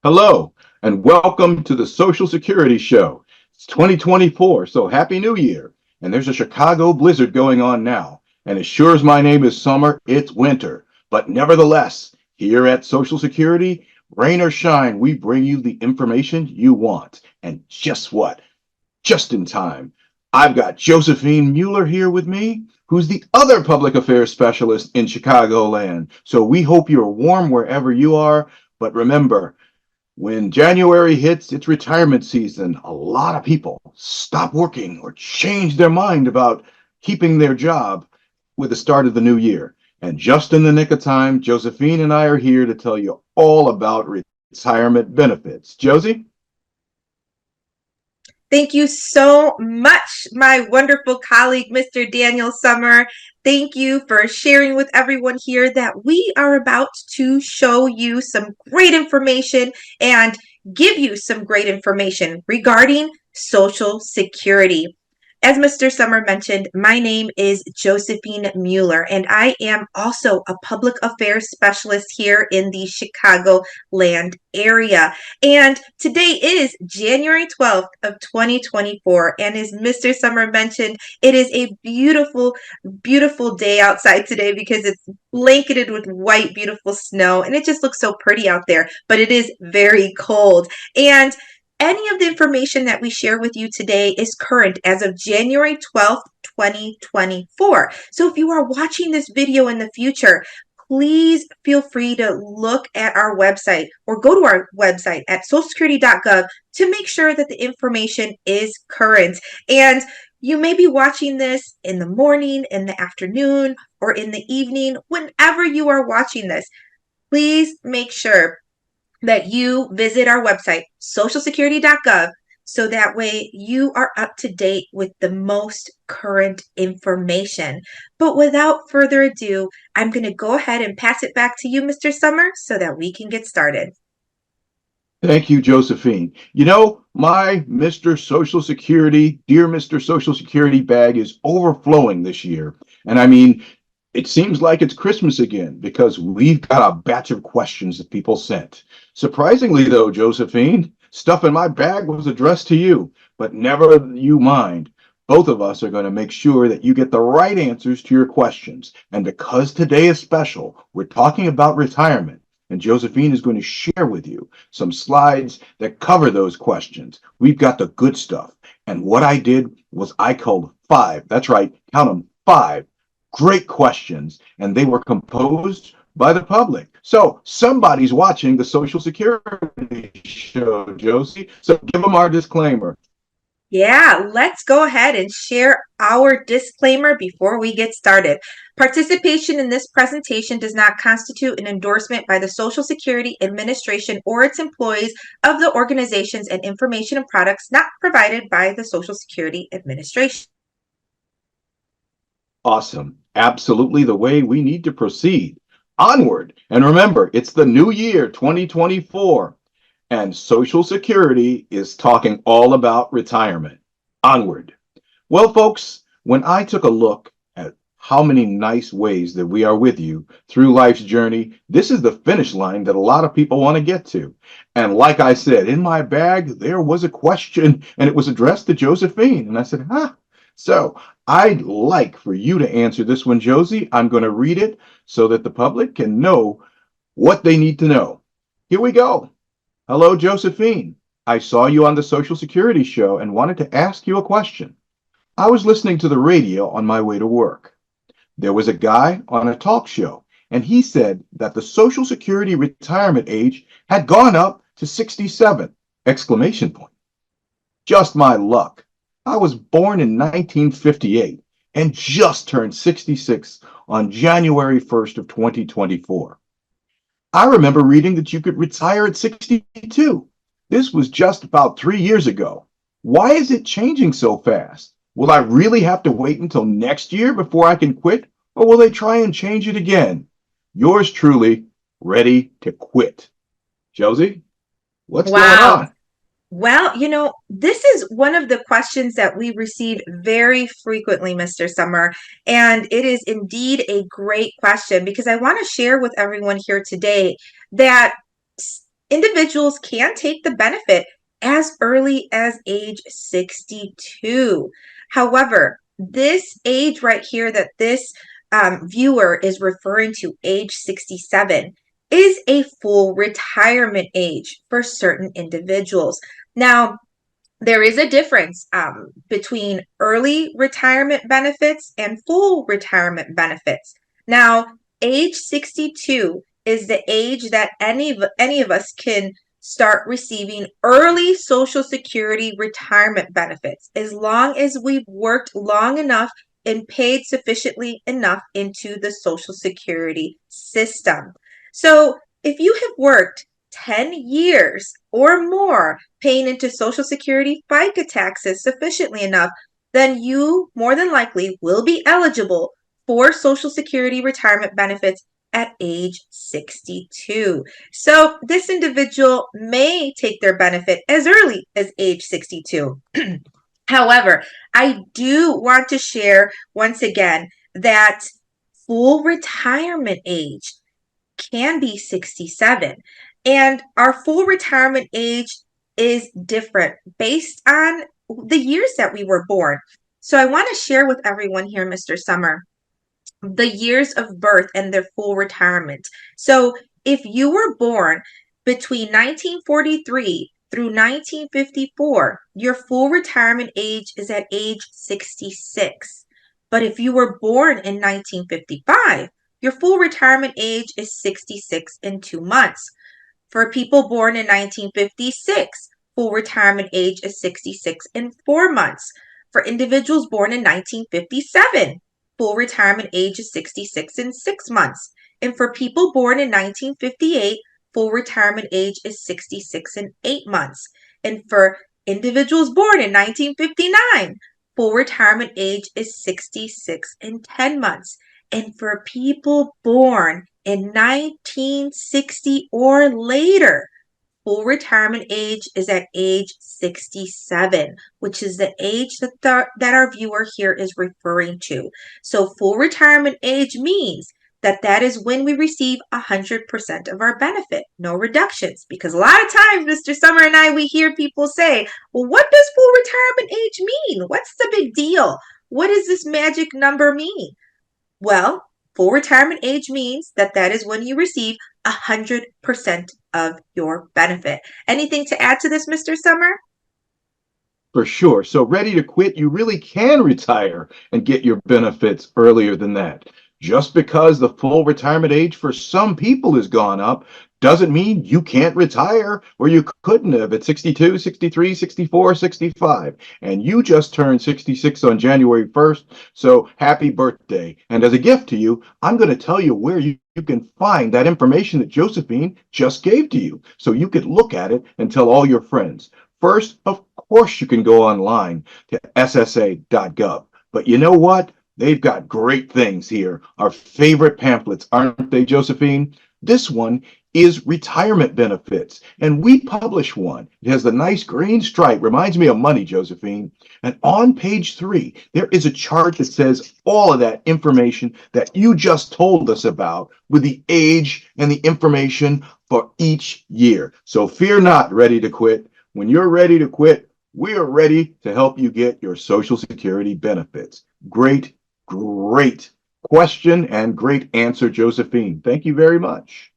Hello, and welcome to the Social Security Show. It's 2024, so Happy New Year. And there's a Chicago blizzard going on now. And as sure as my name is Summer, it's winter. But nevertheless, here at Social Security, rain or shine, we bring you the information you want. And guess what? Just in time. I've got Josephine Mueller here with me, who's the other public affairs specialist in Chicagoland. So we hope you're warm wherever you are. But remember, when January hits, it's retirement season. A lot of people stop working or change their mind about keeping their job with the start of the new year. And just in the nick of time, Josephine and I are here to tell you all about retirement benefits. Josie? Thank you so much, my wonderful colleague, Mr. Daniel Summer. Thank you for sharing with everyone here that we are about to show you some great information and give you some great information regarding Social Security. As Mr. Summer mentioned, my name is Josephine Mueller, and I am also a public affairs specialist here in the Chicagoland area. And today is January 12th of 2024. And as Mr. Summer mentioned, it is a beautiful, beautiful day outside today because it's blanketed with white, beautiful snow. And it just looks so pretty out there, but it is very cold. And any of the information that we share with you today is current as of January 12th, 2024. So if you are watching this video in the future, please feel free to look at our website or go to our website at socialsecurity.gov to make sure that the information is current. And you may be watching this in the morning, in the afternoon, or in the evening. Whenever you are watching this, please make sure that you visit our website, socialsecurity.gov, so that way you are up to date with the most current information. But without further ado, I'm going to go ahead and pass it back to you, Mr. Summer, so that we can get started. Thank you, Josephine. You know, my Mr. Social Security, dear Mr. Social Security bag is overflowing this year. And I mean, it seems like it's Christmas again because we've got a batch of questions that people sent. Surprisingly, though, Josephine, stuff in my bag was addressed to you, but never you mind. Both of us are going to make sure that you get the right answers to your questions. And because today is special, we're talking about retirement. And Josephine is going to share with you some slides that cover those questions. We've got the good stuff. And what I did was I called five, that's right, count them, five great questions, and they were composed by the public. So somebody's watching the Social Security show, Josie. So give them our disclaimer. Yeah, let's go ahead and share our disclaimer before we get started. Participation in this presentation does not constitute an endorsement by the Social Security Administration or its employees of the organizations and information and products not provided by the Social Security Administration. Awesome. Absolutely the way we need to proceed. Onward. And remember, it's the new year, 2024. And Social Security is talking all about retirement. Onward. Well, folks, when I took a look at how many nice ways that we are with you through life's journey, this is the finish line that a lot of people want to get to. And like I said, in my bag, there was a question and it was addressed to Josephine. And I said, So I'd like for you to answer this one, Josie. I'm going to read it so that the public can know what they need to know. Here we go. Hello, Josephine. I saw you on the Social Security show and wanted to ask you a question. I was listening to the radio on my way to work. There was a guy on a talk show, and he said that the Social Security retirement age had gone up to 67! Exclamation point. Just my luck. I was born in 1958 and just turned 66 on January 1st of 2024. I remember reading that you could retire at 62. This was just about 3 years ago. Why is it changing so fast? Will I really have to wait until next year before I can quit, or will they try and change it again? Yours truly, ready to quit. Josie, what's going Wow. on? Well, this is one of the questions that we receive very frequently, Mr. Summer, and it is indeed a great question because I want to share with everyone here today that individuals can take the benefit as early as age 62. However, this age right here that this viewer is referring to, age 67, is a full retirement age for certain individuals. Now, there is a difference between early retirement benefits and full retirement benefits. Now, age 62 is the age that any of us can start receiving early Social Security retirement benefits as long as we've worked long enough and paid sufficiently enough into the Social Security system. So if you have worked 10 years or more paying into Social Security FICA taxes sufficiently enough, then you more than likely will be eligible for Social Security retirement benefits at age 62. So this individual may take their benefit as early as age 62. However, I do want to share once again that full retirement age can be 67. And our full retirement age is different based on the years that we were born. So I want to share with everyone here, Mr. Summer, the years of birth and their full retirement. So if you were born between 1943 through 1954, your full retirement age is at age 66. But if you were born in 1955, your full retirement age is 66 and 2 months. For people born in 1956, full retirement age is 66 and 4 months. For individuals born in 1957, full retirement age is 66 and 6 months. And for people born in 1958, full retirement age is 66 and 8 months. And for individuals born in 1959, full retirement age is 66 and 10 months. And for people born in 1960 or later, full retirement age is at age 67, which is the age that our viewer here is referring to. So full retirement age means that is when we receive 100% of our benefit, no reductions. Because a lot of times, Mr. Summer and I, we hear people say, well, what does full retirement age mean? What's the big deal? What does this magic number mean? Well, full retirement age means that is when you receive 100% of your benefit. Anything to add to this, Mr. Summer? For sure. So ready to quit, you really can retire and get your benefits earlier than that. Just because the full retirement age for some people has gone up doesn't mean you can't retire or you couldn't have at 62, 63, 64, 65. And you just turned 66 on January 1st. So happy birthday. And as a gift to you, I'm going to tell you where you can find that information that Josephine just gave to you so you could look at it and tell all your friends. First, of course, you can go online to ssa.gov. But you know what? They've got great things here. Our favorite pamphlets, aren't they, Josephine? This one is retirement benefits, and we publish one. It has the nice green stripe, reminds me of money, Josephine. And on page 3, there is a chart that says all of that information that you just told us about with the age and the information for each year. So fear not, ready to quit. When you're ready to quit, we are ready to help you get your Social Security benefits. Great question and great answer, Josephine. Thank you very much.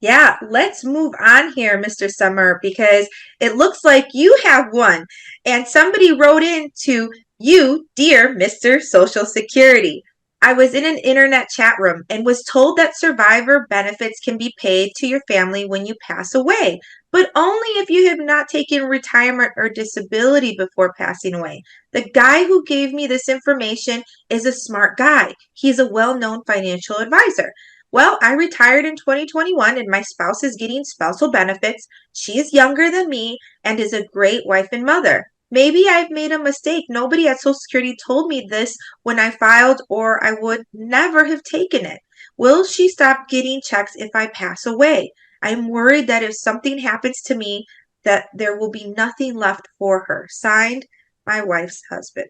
Yeah, let's move on here, Mr. Summer, because it looks like you have one. And somebody wrote in to you, dear Mr. Social Security. I was in an internet chat room and was told that survivor benefits can be paid to your family when you pass away, but only if you have not taken retirement or disability before passing away. The guy who gave me this information is a smart guy. He's a well-known financial advisor. Well, I retired in 2021 and my spouse is getting spousal benefits. She is younger than me and is a great wife and mother. Maybe I've made a mistake. Nobody at Social Security told me this when I filed, or I would never have taken it. Will she stop getting checks if I pass away? I'm worried that if something happens to me, that there will be nothing left for her. Signed, my wife's husband.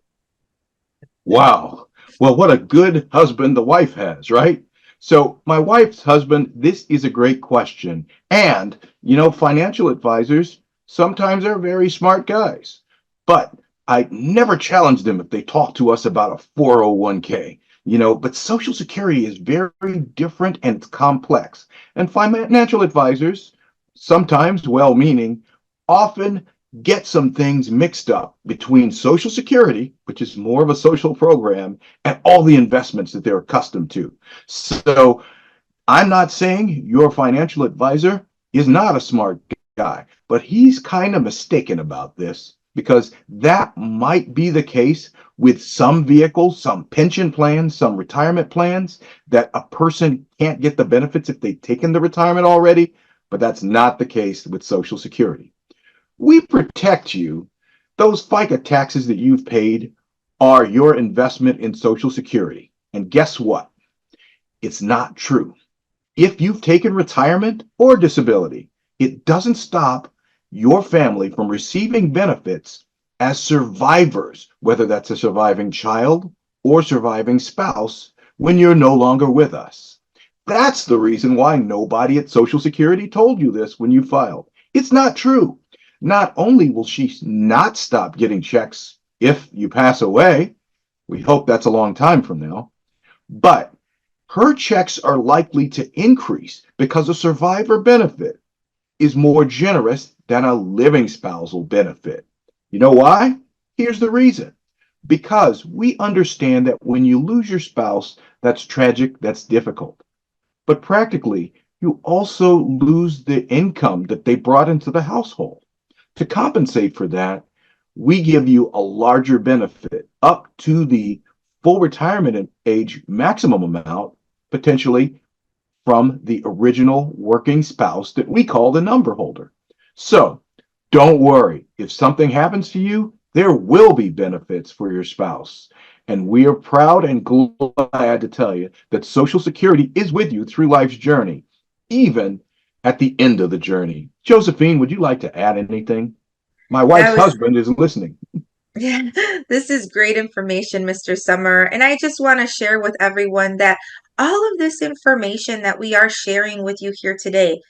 Wow. Well, what a good husband the wife has, right? So, my wife's husband, this is a great question. And, financial advisors sometimes are very smart guys. But I never challenge them if they talk to us about a 401k. But Social Security is very different and it's complex. And financial advisors, sometimes well meaning, often get some things mixed up between Social Security, which is more of a social program, and all the investments that they're accustomed to. So I'm not saying your financial advisor is not a smart guy, but he's kind of mistaken about this because that might be the case with some vehicles, some pension plans, some retirement plans that a person can't get the benefits if they've taken the retirement already, but that's not the case with Social Security. We protect you. Those FICA taxes that you've paid are your investment in Social Security. And guess what? It's not true. If you've taken retirement or disability, it doesn't stop your family from receiving benefits as survivors, whether that's a surviving child or surviving spouse, when you're no longer with us. That's the reason why nobody at Social Security told you this when you filed. It's not true. Not only will she not stop getting checks if you pass away, we hope that's a long time from now, but her checks are likely to increase because a survivor benefit is more generous than a living spousal benefit. You know why? Here's the reason. Because we understand that when you lose your spouse, that's tragic, that's difficult. But practically, you also lose the income that they brought into the household. To compensate for that, we give you a larger benefit up to the full retirement age maximum amount, potentially from the original working spouse that we call the number holder. So don't worry. If something happens to you, there will be benefits for your spouse. And we are proud and glad to tell you that Social Security is with you through life's journey, even at the end of the journey. Josephine, would you like to add anything? My That wife's was husband is listening. Yeah, this is great information, Mr. Summer. And I just want to share with everyone that all of this information that we are sharing with you here today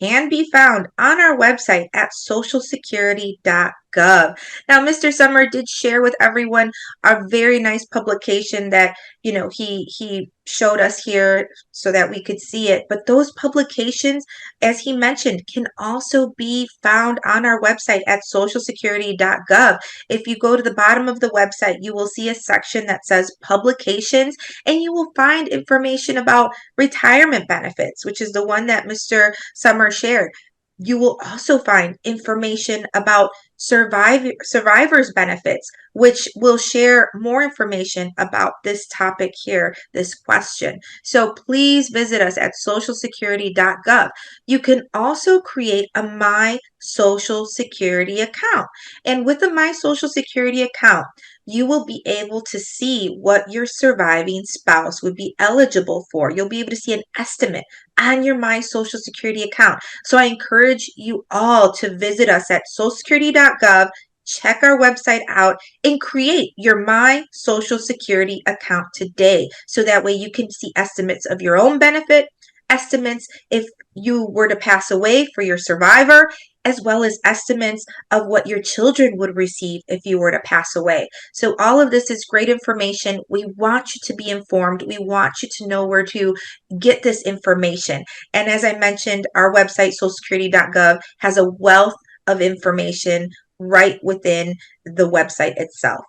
can be found on our website at socialsecurity.gov. Now, Mr. Summer did share with everyone a very nice publication that, he showed us here so that we could see it. But those publications, as he mentioned, can also be found on our website at socialsecurity.gov. If you go to the bottom of the website, you will see a section that says publications, and you will find information about retirement benefits, which is the one that Mr. Summer shared. You will also find information about survivors benefits, which will share more information about this topic here, this question. So please visit us at socialsecurity.gov. You can also create a My Social Security account. And with a My Social Security account, you will be able to see what your surviving spouse would be eligible for. You'll be able to see an estimate on your My Social Security account. So I encourage you all to visit us at socialsecurity.gov, check our website out, and create your My Social Security account today. So that way you can see estimates of your own benefit, estimates if you were to pass away for your survivor, as well as estimates of what your children would receive if you were to pass away. So all of this is great information. We want you to be informed. We want you to know where to get this information. And as I mentioned, our website, socialsecurity.gov, has a wealth of information right within the website itself.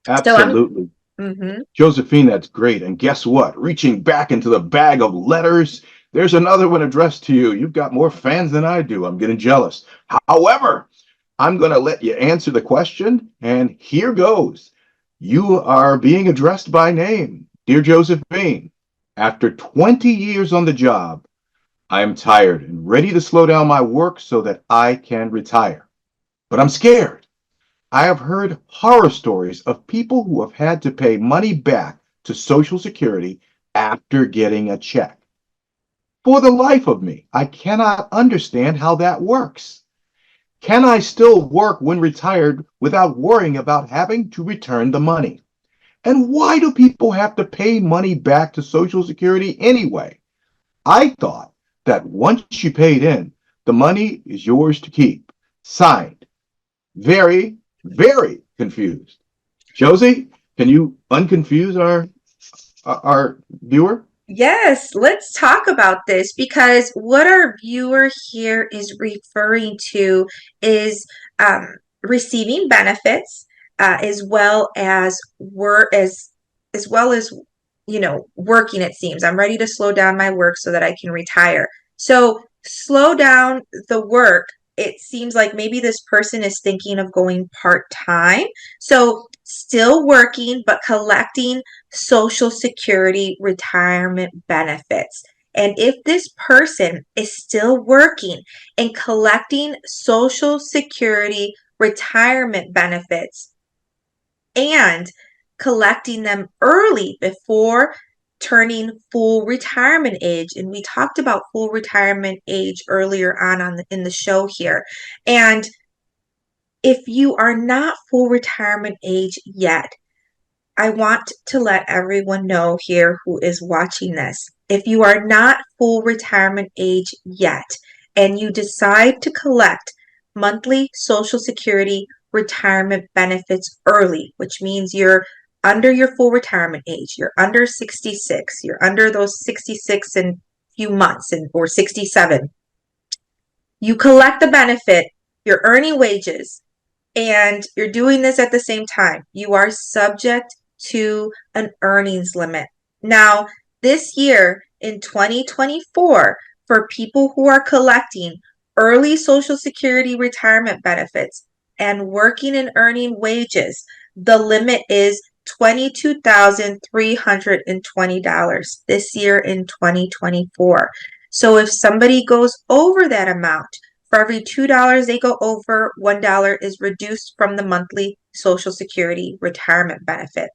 So Absolutely. Josephine, that's great. And guess what? Reaching back into the bag of letters, there's another one addressed to you. You've got more fans than I do. I'm getting jealous. However, I'm going to let you answer the question, and here goes. You are being addressed by name. Dear Josephine, after 20 years on the job, I am tired and ready to slow down my work so that I can retire. But I'm scared. I have heard horror stories of people who have had to pay money back to Social Security after getting a check. For the life of me, I cannot understand how that works. Can I still work when retired without worrying about having to return the money? And why do people have to pay money back to Social Security anyway? I thought that once you paid in, the money is yours to keep. Signed. Very, very confused. Josie, can you unconfuse our viewer? Yes, let's talk about this because what our viewer here is referring to is receiving benefits as well as work as well as working. It seems I'm ready to slow down my work so that I can retire. So slow down the work. It seems like maybe this person is thinking of going part-time. So still working but collecting Social Security retirement benefits. And if this person is still working and collecting Social Security retirement benefits and collecting them early before turning full retirement age, and we talked about full retirement age earlier in the show here. And if you are not full retirement age yet, I want to let everyone know here who is watching this. If you are not full retirement age yet and you decide to collect monthly Social Security retirement benefits early, which means you're under your full retirement age, you're under 66, you're under those 66 in a few months or 67, you collect the benefit, you're earning wages, and you're doing this at the same time, you are subject to an earnings limit. Now, this year in 2024, for people who are collecting early Social Security retirement benefits and working and earning wages, the limit is $22,320 this year in 2024. So if somebody goes over that amount, for every $2 they go over, $1 is reduced from the monthly Social Security retirement benefit.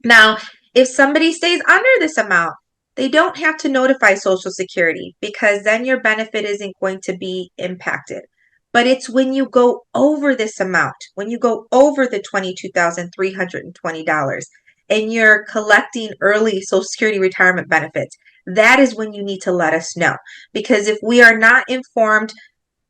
Now, if somebody stays under this amount, they don't have to notify Social Security because then your benefit isn't going to be impacted. But it's when you go over this amount, when you go over the $22,320 and you're collecting early Social Security retirement benefits, that is when you need to let us know. Because if we are not informed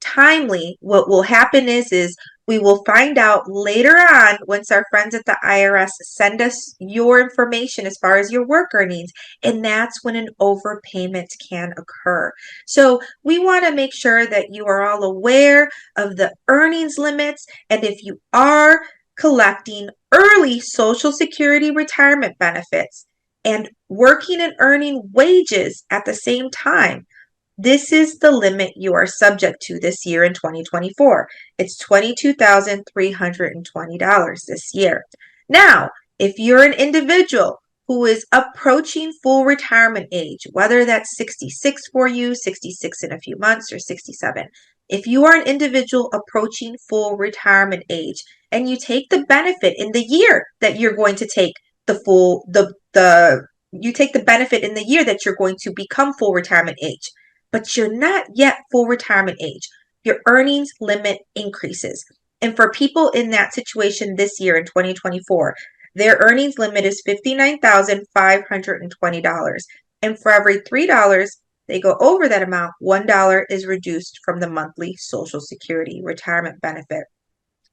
timely, what will happen is we will find out later on once our friends at the IRS send us your information as far as your work earnings, and that's when an overpayment can occur. So we want to make sure that you are all aware of the earnings limits, and if you are collecting early Social Security retirement benefits and working and earning wages at the same time, this is the limit you are subject to this year in 2024. It's $22,320 this year. Now, if you're an individual who is approaching full retirement age, whether that's 66 for you, 66 in a few months, or 67, if you are an individual approaching full retirement age and you take the benefit in the year that you're going to take you take the benefit in the year that you're going to become full retirement age, but you're not yet full retirement age, your earnings limit increases. And for people in that situation this year in 2024, their earnings limit is $59,520. And for every $3 they go over that amount, $1 is reduced from the monthly Social Security retirement benefit.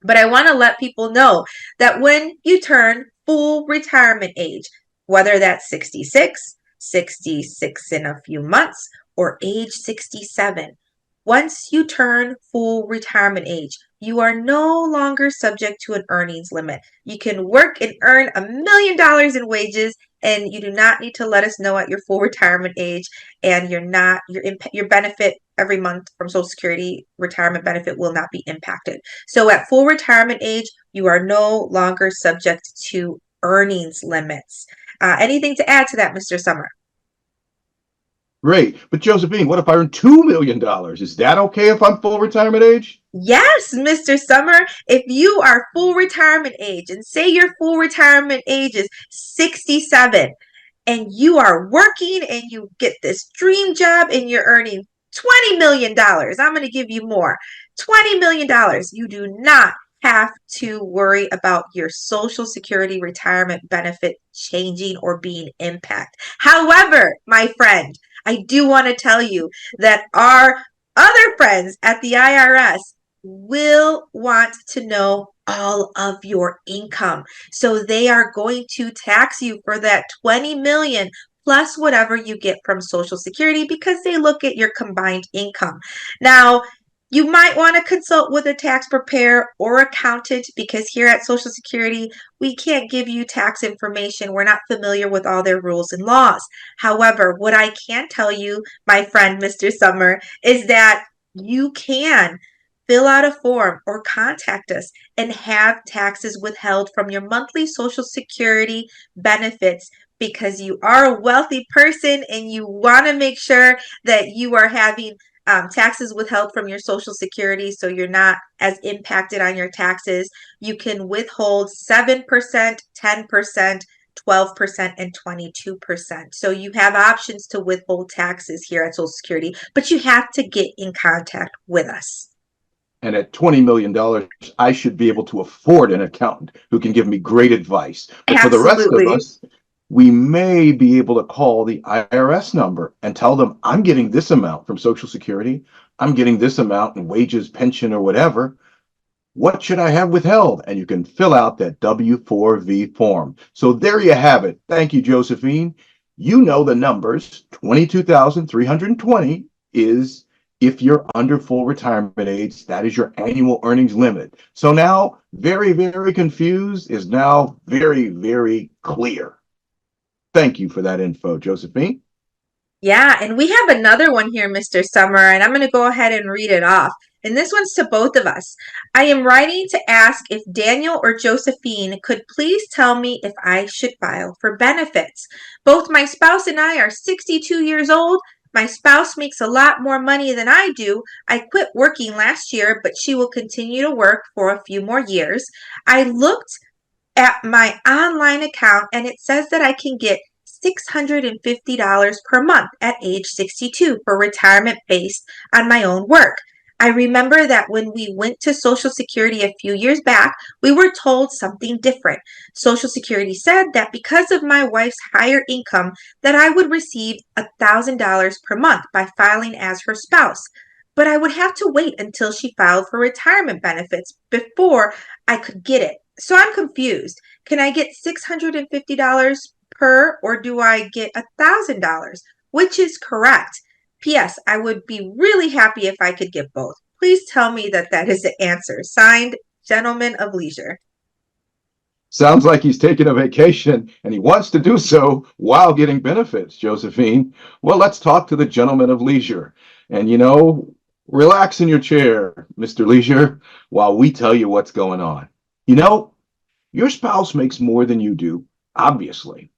But I want to let people know that when you turn full retirement age, whether that's 66, 66 in a few months, or age 67. Once you turn full retirement age, you are no longer subject to an earnings limit. You can work and earn $1 million in wages, and you do not need to let us know at your full retirement age, and your benefit every month from Social Security retirement benefit will not be impacted. So at full retirement age, you are no longer subject to earnings limits. Anything to add to that, Mr. Summer? Great. But Josephine, what if I earn $2 million? Is that okay if I'm full retirement age? Yes, Mr. Summer, if you are full retirement age and say your full retirement age is 67 and you are working and you get this dream job and you're earning $20 million, I'm going to give you more. $20 million. You do not have to worry about your Social Security retirement benefit changing or being impacted. However, my friend, I do want to tell you that our other friends at the IRS will want to know all of your income. So they are going to tax you for that 20 million plus whatever you get from Social Security because they look at your combined income. Now, you might want to consult with a tax preparer or accountant because here at Social Security, we can't give you tax information. We're not familiar with all their rules and laws. However, what I can tell you, my friend, Mr. Summer, is that you can fill out a form or contact us and have taxes withheld from your monthly Social Security benefits because you are a wealthy person and you want to make sure that you are having taxes withheld from your Social Security so you're not as impacted on your taxes. You can withhold 7%, 10%, 12%, and 22%. So you have options to withhold taxes here at Social Security, but you have to get in contact with us. And at $20 million, I should be able to afford an accountant who can give me great advice. But for the rest of Absolutely. us, we may be able to call the IRS number and tell them, I'm getting this amount from Social Security. I'm getting this amount in wages, pension, or whatever. What should I have withheld? And you can fill out that W-4V form. So there you have it. Thank you, Josephine. You know the numbers. 22,320 is if you're under full retirement age. That is your annual earnings limit. So now, very, very confused is now very, very clear. Thank you for that info, Josephine. Yeah, and we have another one here, Mr. Summer, and I'm going to go ahead and read it off. And this one's to both of us. I am writing to ask if Daniel or Josephine could please tell me if I should file for benefits. Both my spouse and I are 62 years old. My spouse makes a lot more money than I do. I quit working last year, but she will continue to work for a few more years. I looked at my online account and it says that I can get $650 per month at age 62 for retirement based on my own work. I remember that when we went to Social Security a few years back, we were told something different. Social Security said that because of my wife's higher income, that I would receive $1,000 per month by filing as her spouse. But I would have to wait until she filed for retirement benefits before I could get it. So I'm confused. Can I get $650 per or do I get $1,000? Which is correct? P.S. I would be really happy if I could get both. Please tell me that that is the answer. Signed, Gentleman of Leisure. Sounds like he's taking a vacation and he wants to do so while getting benefits, Josephine. Well, let's talk to the gentleman of leisure. And relax in your chair, Mr. Leisure, while we tell you what's going on. Your spouse makes more than you do, obviously.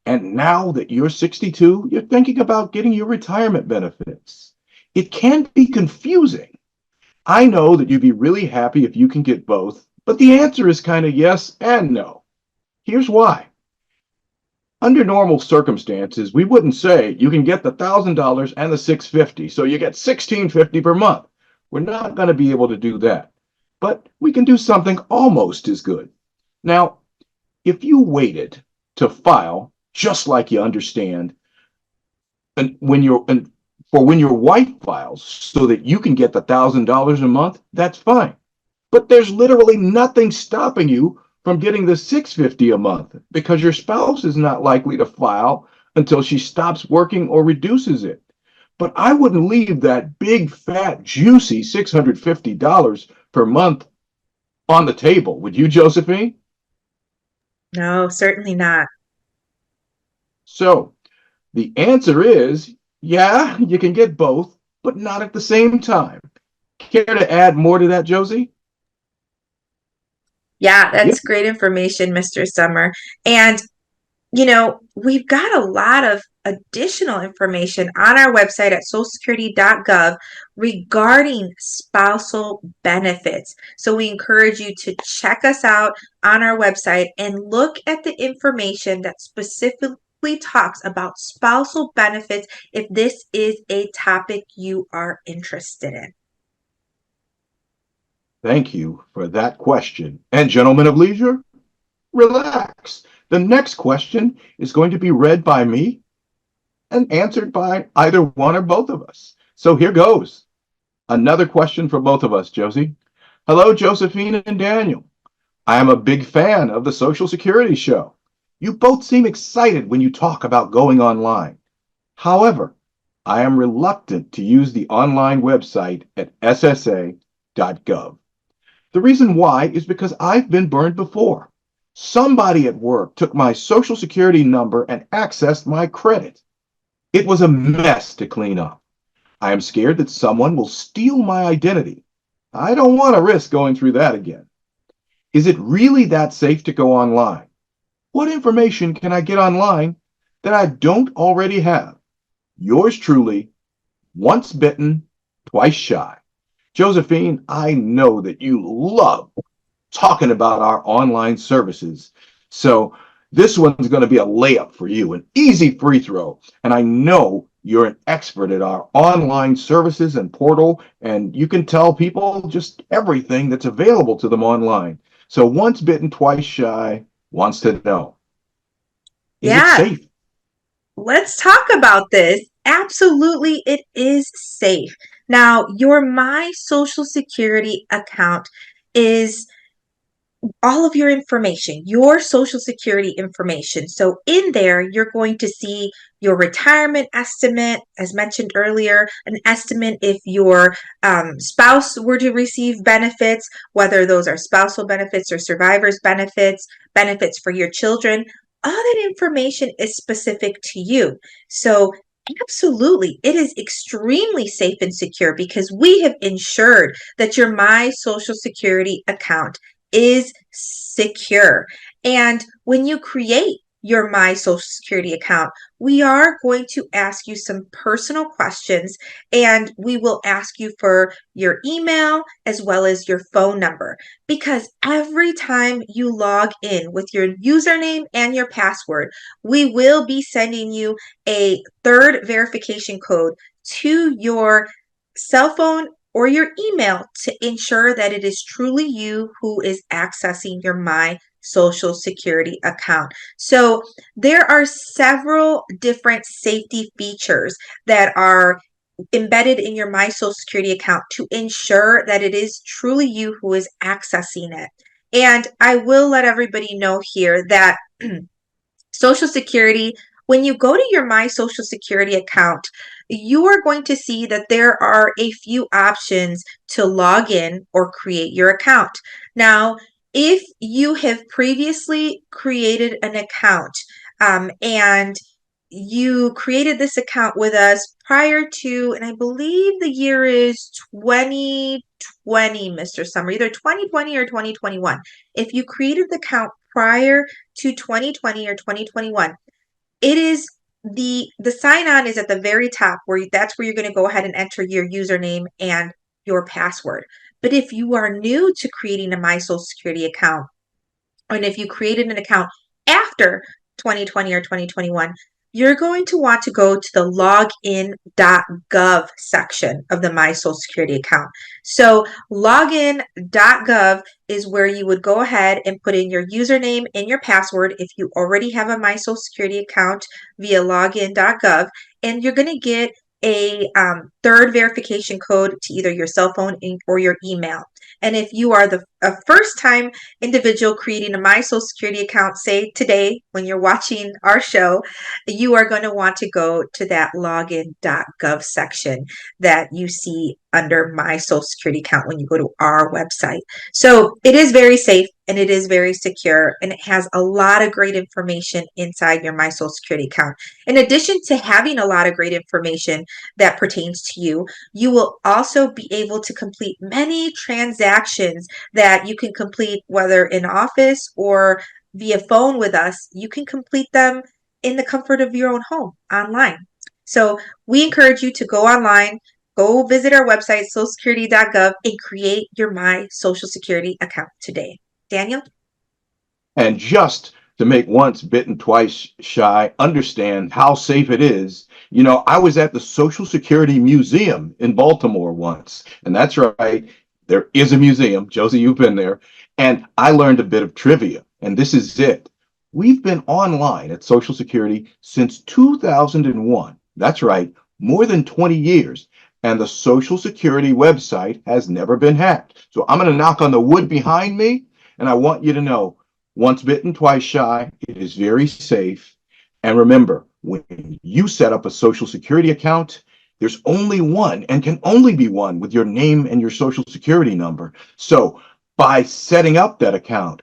And now that you're 62, you're thinking about getting your retirement benefits. It can be confusing. I know that you'd be really happy if you can get both, but the answer is kind of yes and no. Here's why. Under normal circumstances, we wouldn't say you can get the $1,000 and the $650, so you get $1,650 per month. We're not going to be able to do that, but we can do something almost as good. Now, if you waited to file just like you understand, and when your wife files so that you can get the $1,000 a month, that's fine. But there's literally nothing stopping you from getting the $650 a month because your spouse is not likely to file until she stops working or reduces it. But I wouldn't leave that big, fat, juicy $650 per month on the table. Would you, Josephine? No, certainly not. So the answer is, yeah, you can get both, but not at the same time. Care to add more to that, Josie? Yeah, Yeah. that's great information, Mr. Summer. And we've got a lot of additional information on our website at socialsecurity.gov regarding spousal benefits. So we encourage you to check us out on our website and look at the information that specifically talks about spousal benefits if this is a topic you are interested in. Thank you for that question. And gentlemen of leisure, relax. The next question is going to be read by me and answered by either one or both of us. So here goes. Another question for both of us, Josie. Hello, Josephine and Daniel. I am a big fan of the Social Security show. You both seem excited when you talk about going online. However, I am reluctant to use the online website at ssa.gov. The reason why is because I've been burned before. Somebody at work took my Social Security number and accessed my credit. It was a mess to clean up. I am scared that someone will steal my identity. I don't want to risk going through that again. Is it really that safe to go online? What information can I get online that I don't already have? Yours truly, once bitten, twice shy. Josephine, I know that you love talking about our online services. So this one's going to be a layup for you, an easy free throw. And I know you're an expert at our online services and portal, and you can tell people just everything that's available to them online. So once bitten, twice shy wants to know, is it Yeah, safe? let's talk about this. Absolutely, it is safe. Now, your My Social Security account is all of your information, your Social Security information. So, in there, you're going to see your retirement estimate, as mentioned earlier, an estimate if your spouse were to receive benefits, whether those are spousal benefits or survivor's benefits, benefits for your children. All that information is specific to you. So, absolutely, it is extremely safe and secure because we have ensured that your My Social Security account is secure. And when you create your My Social Security account, we are going to ask you some personal questions and we will ask you for your email as well as your phone number. Because every time you log in with your username and your password, we will be sending you a third verification code to your cell phone or your email to ensure that it is truly you who is accessing your My Social Security account. So there are several different safety features that are embedded in your My Social Security account to ensure that it is truly you who is accessing it. And I will let everybody know here that Social Security, when you go to your My Social Security account, you are going to see that there are a few options to log in or create your account. Now, if you have previously created an account and you created this account with us prior to, and I believe the year is 2020, Mr. Summer, either 2020 or 2021. If you created the account prior to 2020 or 2021, it is the sign on is at the very top where that's where you're going to go ahead and enter your username and your password. But if you are new to creating a My Social Security account, and if you created an account after 2020 or 2021, you're going to want to go to the login.gov section of the My Social Security account. So login.gov is where you would go ahead and put in your username and your password if you already have a My Social Security account via login.gov, and you're going to get a third verification code to either your cell phone or your email. And if you are a first time individual creating a My Social Security account, say today when you're watching our show, you are going to want to go to that login.gov section that you see under My Social Security account when you go to our website. So it is very safe and it is very secure, and it has a lot of great information inside your My Social Security account. In addition to having a lot of great information that pertains to you, you will also be able to complete many transactions that you can complete whether in office or via phone with us. You can complete them in the comfort of your own home online. So we encourage you to go online, go visit our website, socialsecurity.gov, and create your My Social Security account today. Daniel? And just to make once bitten, twice shy understand how safe it is, you know, I was at the Social Security Museum in Baltimore once, and that's right. There is a museum. Josie, you've been there. And I learned a bit of trivia, and this is it. We've been online at Social Security since 2001. That's right, more than 20 years. And the Social Security website has never been hacked. So I'm going to knock on the wood behind me, and I want you to know, once bitten, twice shy. It is very safe. And remember, when you set up a Social Security account, there's only one and can only be one with your name and your Social Security number. So by setting up that account,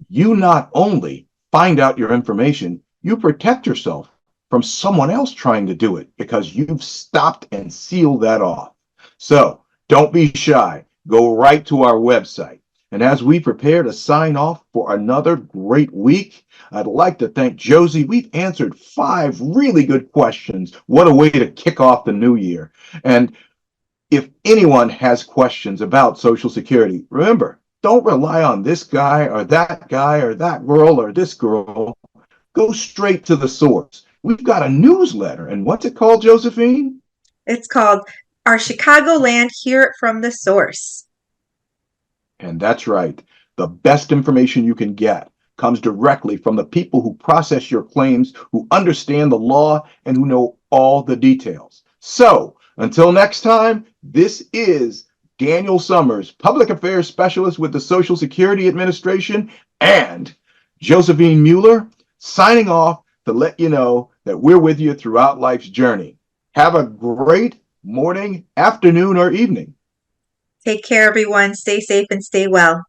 you not only find out your information, you protect yourself from someone else trying to do it because you've stopped and sealed that off. So don't be shy. Go right to our website. And as we prepare to sign off for another great week, I'd like to thank Josie. We've answered 5 really good questions. What a way to kick off the new year. And if anyone has questions about Social Security, remember, don't rely on this guy or that girl or this girl. Go straight to the source. We've got a newsletter. And what's it called, Josephine? It's called Our Chicagoland Hear It From the Source. And that's right. The best information you can get comes directly from the people who process your claims, who understand the law, and who know all the details. So, until next time, this is Daniel Summers, Public Affairs Specialist with the Social Security Administration, and Josephine Mueller, signing off to let you know that we're with you throughout life's journey. Have a great morning, afternoon, or evening. Take care, everyone. Stay safe and stay well.